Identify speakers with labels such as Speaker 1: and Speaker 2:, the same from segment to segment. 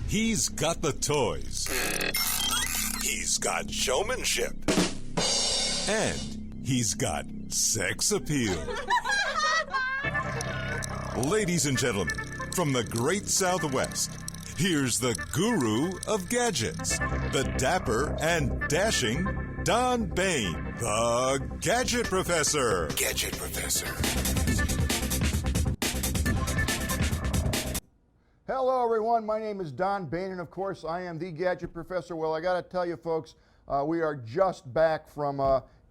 Speaker 1: He's got the toys. He's got showmanship. And he's got sex appeal. Ladies and gentlemen, from the great Southwest, here's the guru of gadgets, the dapper and dashing Don Baine, the Gadget Professor. Gadget Professor.
Speaker 2: Hello, everyone. My name is Don Baine, and of course, I am the Gadget Professor. Well, I got to tell you, folks, we are just back from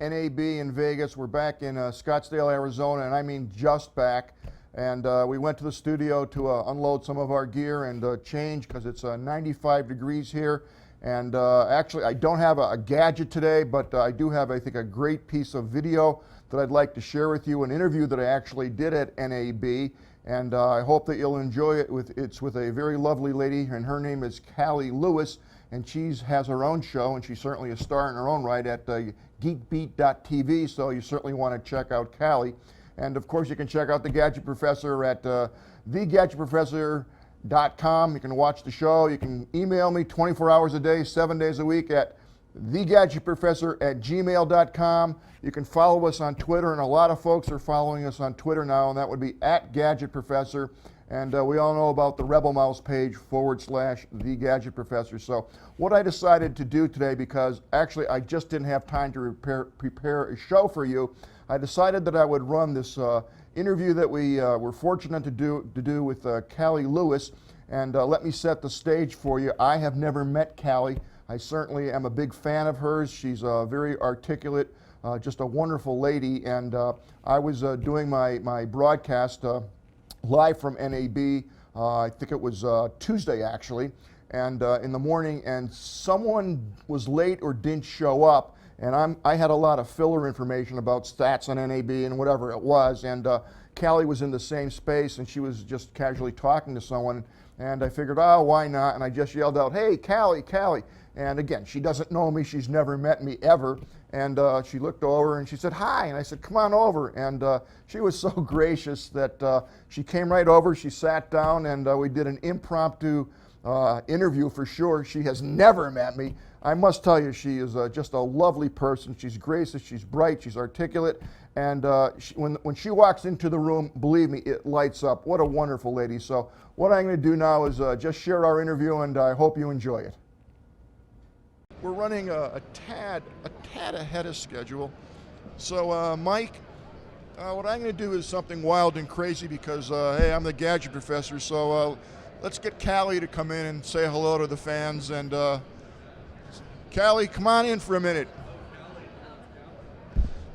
Speaker 2: NAB in Vegas. We're back in Scottsdale, Arizona, and I mean just back. And we went to the studio to unload some of our gear and change because it's 95 degrees here. And actually, I don't have a gadget today, but I do have, I think, a great piece of video that I'd like to share with you, an interview that I actually did at NAB. And I hope that you'll enjoy it. It's with a very lovely lady, and her name is Cali Lewis, and she has her own show, and she's certainly a star in her own right at geekbeat.tv, so you certainly want to check out Cali. And of course, you can check out The Gadget Professor at thegadgetprofessor.com. You can watch the show. You can email me 24 hours a day, 7 days a week at thegadgetprofessor@gmail.com. You can follow us on Twitter, and a lot of folks are following us on Twitter now, and that would be @GadgetProfessor. And we all know about the Rebel Mouse page /TheGadgetProfessor. So what I decided to do today, because actually I just didn't have time to prepare a show for you, I decided that I would run this interview that we were fortunate to do with Cali Lewis. And let me set the stage for you. I have never met Cali. I certainly am a big fan of hers. She's very articulate, just a wonderful lady. And I was doing my broadcast live from NAB, I think it was Tuesday actually, and in the morning, and someone was late or didn't show up, and I had a lot of filler information about stats on NAB and whatever it was, and Cali was in the same space, and she was just casually talking to someone, and I figured, oh, why not, and I just yelled out, hey, Cali, Cali. And again, she doesn't know me, she's never met me ever, and she looked over and she said, hi, and I said, come on over, and she was so gracious that she came right over, she sat down, and we did an impromptu interview for sure. She has never met me. I must tell you, she is just a lovely person. She's gracious, she's bright, she's articulate, and when she walks into the room, believe me, it lights up. What a wonderful lady. So what I'm going to do now is just share our interview, and I hope you enjoy it. We're running a tad ahead of schedule. So Mike, what I'm going to do is something wild and crazy because, hey, I'm the Gadget Professor. So let's get Cali to come in and say hello to the fans. And Cali, come on in for a minute.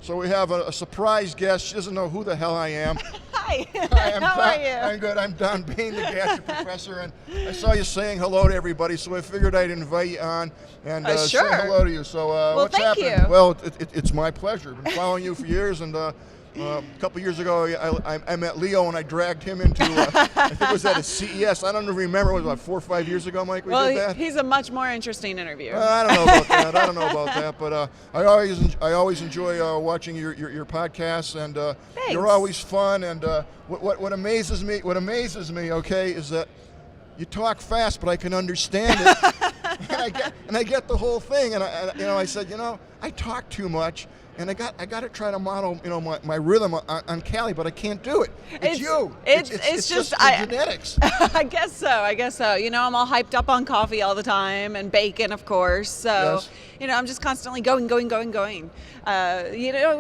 Speaker 2: So we have a surprise guest. She doesn't know who the hell I am.
Speaker 3: Hi.
Speaker 2: Hi,
Speaker 3: How are you?
Speaker 2: I'm good. I'm Don Baine, the Gadget Professor, and I saw you saying hello to everybody, so I figured I'd invite you on and
Speaker 3: sure.
Speaker 2: say hello to you. So what's
Speaker 3: thank
Speaker 2: happening?
Speaker 3: you.
Speaker 2: Well, it's my pleasure. I've been following you for years, and a couple years ago, I met Leo, and I dragged him into, I think it was at a CES. I don't even remember. It was about 4 or 5 years ago, Mike, we did that?
Speaker 3: He's a much more interesting interview.
Speaker 2: I don't know about that. But I always enjoy watching your podcasts, and you're always fun. And what amazes me, okay, is that you talk fast, but I can understand it, and I get the whole thing. And I said, I talk too much. And I got to try to model, my rhythm on Cali, but I can't do it. It's you. It's just genetics.
Speaker 3: I guess so. I'm all hyped up on coffee all the time and bacon, of course. So,
Speaker 2: yes.
Speaker 3: I'm just constantly going. We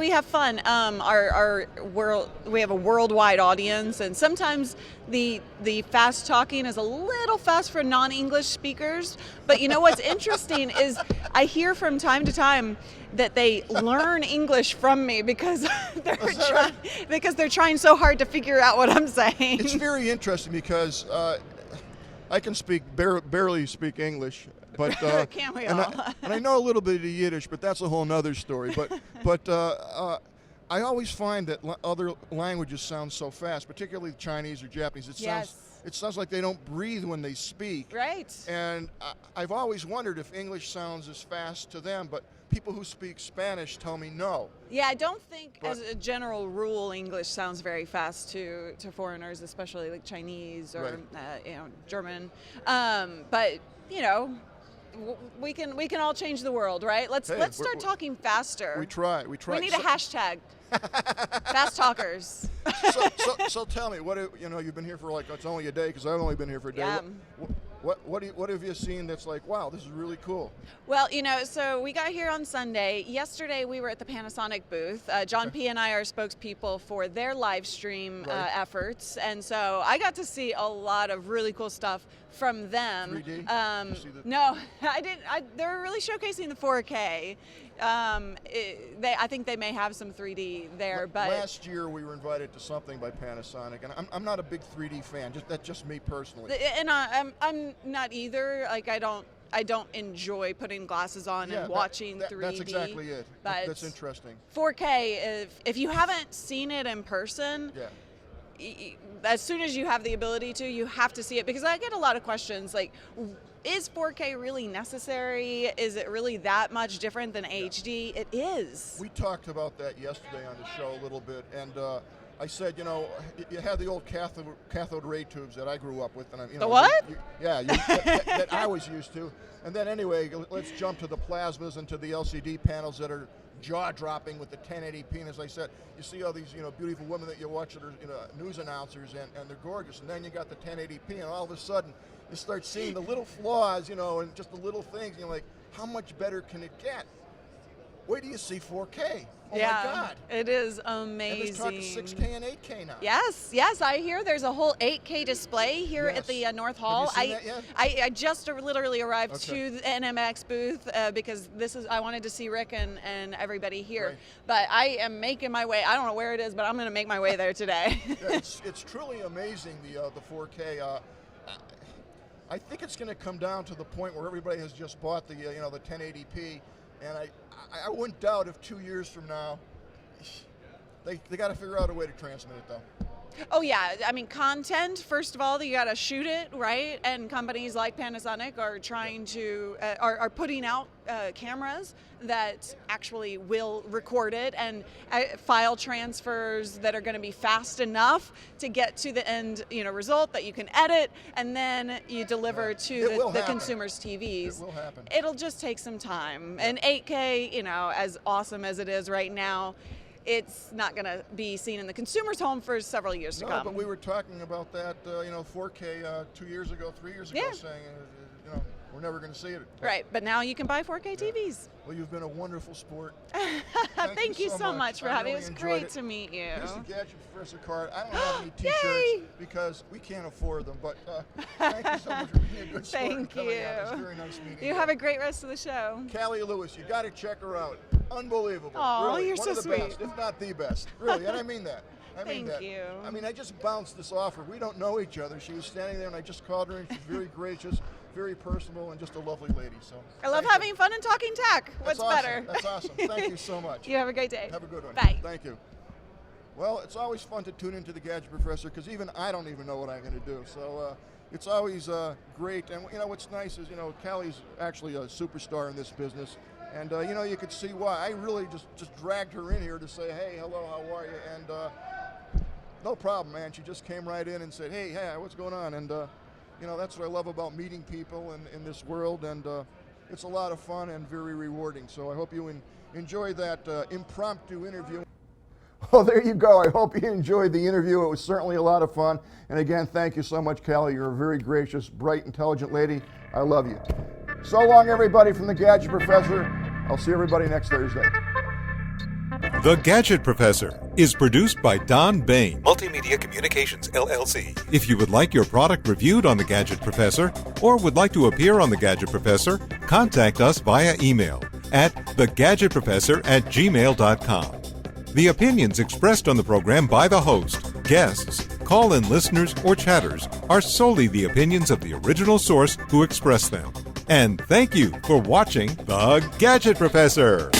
Speaker 3: have fun. Our world, we have a worldwide audience, and sometimes the fast talking is a little fast for non-English speakers. But what's interesting is I hear from time to time that they learn English from me because they're trying so hard to figure out what I'm saying.
Speaker 2: It's very interesting because I can barely speak English, but
Speaker 3: can't we all?
Speaker 2: And I know a little bit of Yiddish, but that's a whole nother story. But I always find that other languages sound so fast, particularly Chinese or Japanese. It It sounds like they don't breathe when they speak.
Speaker 3: Right.
Speaker 2: And I've always wondered if English sounds as fast to them, but people who speak Spanish tell me no.
Speaker 3: Yeah, I don't think, as a general rule, English sounds very fast to foreigners, especially like Chinese or German. But we can all change the world, right? Let's start talking faster.
Speaker 2: We try.
Speaker 3: We need a hashtag. Fast talkers.
Speaker 2: So tell me, you've been here for it's only a day, because I've only been here for a day.
Speaker 3: Yeah.
Speaker 2: What have you seen that's like, wow, this is really cool?
Speaker 3: Well, so we got here on Sunday. Yesterday we were at the Panasonic booth. John P. and I are spokespeople for their live stream efforts, and so I got to see a lot of really cool stuff from them.
Speaker 2: 3D?
Speaker 3: No, I didn't. They're really showcasing the 4K. I think they may have some 3D there, but
Speaker 2: last year we were invited to something by Panasonic, and I'm not a big 3D fan. That's just me personally.
Speaker 3: And I'm not either. Like I don't enjoy putting glasses on and watching 3D.
Speaker 2: That's exactly it.
Speaker 3: But
Speaker 2: that's interesting.
Speaker 3: 4K, if you haven't seen it in person.
Speaker 2: Yeah.
Speaker 3: As soon as you have the ability to, you have to see it, because I get a lot of questions like, is 4K really necessary? Is it really that much different than HD? It is.
Speaker 2: We talked about that yesterday on the show a little bit, and I said, you had the old cathode ray tubes that I grew up with. And
Speaker 3: the what?
Speaker 2: That I was used to. And then anyway, let's jump to the plasmas and to the LCD panels that are jaw-dropping with the 1080p. And as I said, you see all these beautiful women that you watch that are news announcers, and they're gorgeous. And then you got the 1080p, and all of a sudden you start seeing the little flaws, and just the little things. You're like, how much better can it get? Wait till you see 4K. Oh my God.
Speaker 3: It is amazing.
Speaker 2: And there's talk of 6K and 8K now.
Speaker 3: Yes, I hear there's a whole 8K display here at the North Hall.
Speaker 2: Have you seen that yet?
Speaker 3: I just literally arrived to the NMX booth because I wanted to see Rick and everybody here.
Speaker 2: Right.
Speaker 3: But I am making my way. I don't know where it is, but I'm going to make my way there today.
Speaker 2: It's truly amazing, the 4K. I think it's going to come down to the point where everybody has just bought the 1080p, and I wouldn't doubt if 2 years from now they got to figure out a way to transmit it though.
Speaker 3: Oh yeah, I mean content. First of all, you got to shoot it, right? And companies like Panasonic are trying to are putting out cameras that actually will record it, and file transfers that are going to be fast enough to get to the end result that you can edit, and then you deliver to the consumers' TVs.
Speaker 2: It will happen.
Speaker 3: It'll just take some time. And 8K, as awesome as it is right now, it's not going to be seen in the consumer's home for several years to come.
Speaker 2: But we were talking about that, 4K 2 years ago, 3 years ago, saying, we're never going to see it.
Speaker 3: Right, but now you can buy 4K TVs.
Speaker 2: Well, you've been a wonderful sport.
Speaker 3: Thank you so much for having me. It was great to meet you.
Speaker 2: Here's the Gadget Professor card. I don't have any T-shirts because we can't afford them, but thank you so much for being a good sport.
Speaker 3: Thank you.
Speaker 2: It was very nice meeting you.
Speaker 3: You have a great rest of the show.
Speaker 2: Cali Lewis, you got to check her out. Unbelievable.
Speaker 3: Oh,
Speaker 2: really.
Speaker 3: You're
Speaker 2: One
Speaker 3: so
Speaker 2: of the
Speaker 3: sweet.
Speaker 2: best, if not the best. Really, and I mean that.
Speaker 3: Thank you.
Speaker 2: I mean, I just bounced this off her. We don't know each other. She was standing there, and I just called her, and she's very gracious, very personable, and just a lovely lady. So
Speaker 3: I love having fun and talking tech. What's better?
Speaker 2: That's awesome. Thank you so much.
Speaker 3: You have a great day.
Speaker 2: Have a good one.
Speaker 3: Bye.
Speaker 2: Thank you. Well, it's always fun to tune into the Gadget Professor, because even I don't even know what I'm going to do. So it's always great. And what's nice is Cali's actually a superstar in this business. And you could see why. I really just dragged her in here to say, hey, hello, how are you? And no problem, man. She just came right in and said, hey, what's going on? And that's what I love about meeting people in this world. And it's a lot of fun and very rewarding. So I hope you enjoyed that impromptu interview. Well, there you go. I hope you enjoyed the interview. It was certainly a lot of fun. And again, thank you so much, Cali. You're a very gracious, bright, intelligent lady. I love you. So long, everybody, from the Gadget Professor. I'll see everybody next Thursday.
Speaker 1: The Gadget Professor is produced by Don Baine, Multimedia Communications, LLC. If you would like your product reviewed on The Gadget Professor or would like to appear on The Gadget Professor, contact us via email at thegadgetprofessor@gmail.com. The opinions expressed on the program by the host, guests, call-in listeners, or chatters are solely the opinions of the original source who expressed them. And thank you for watching The Gadget Professor.